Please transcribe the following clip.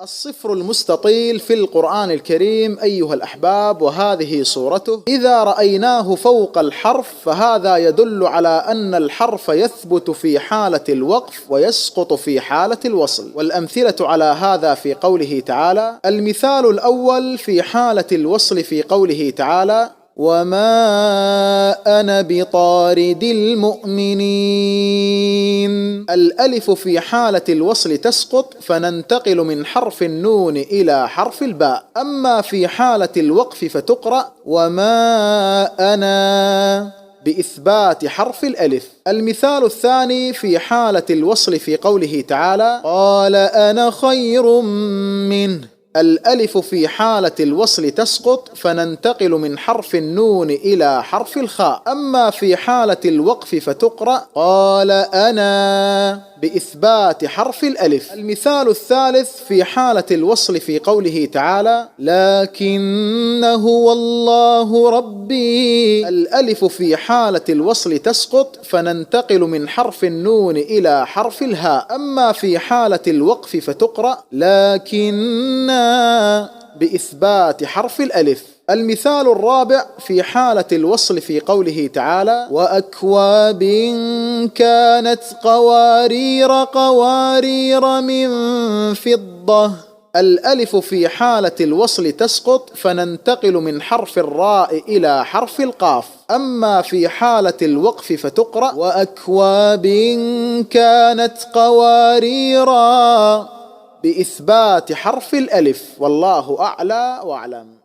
الصفر المستطيل في القرآن الكريم أيها الأحباب، وهذه صورته. إذا رأيناه فوق الحرف فهذا يدل على أن الحرف يثبت في حالة الوقف ويسقط في حالة الوصل، والأمثلة على هذا في قوله تعالى. المثال الأول في حالة الوصل في قوله تعالى: وما أنا بطارد المؤمنين. الألف في حالة الوصل تسقط فننتقل من حرف النون إلى حرف الباء، أما في حالة الوقف فتقرأ وما أنا بإثبات حرف الألف. المثال الثاني في حالة الوصل في قوله تعالى: قال أنا خير منه. الألف في حالة الوصل تسقط فننتقل من حرف النون إلى حرف الخاء، أما في حالة الوقف فتقرأ قال أنا بإثبات حرف الألف. المثال الثالث في حالة الوصل في قوله تعالى: لكنه والله ربي. الألف في حالة الوصل تسقط فننتقل من حرف النون إلى حرف الهاء، أما في حالة الوقف فتقرأ لكن بإثبات حرف الألف. المثال الرابع في حالة الوصل في قوله تعالى: وأكواب كانت قوارير من فضة. الألف في حالة الوصل تسقط فننتقل من حرف الراء إلى حرف القاف، أما في حالة الوقف فتقرأ وأكواب كانت قوارير بإثبات حرف الألف. والله أعلى وأعلم.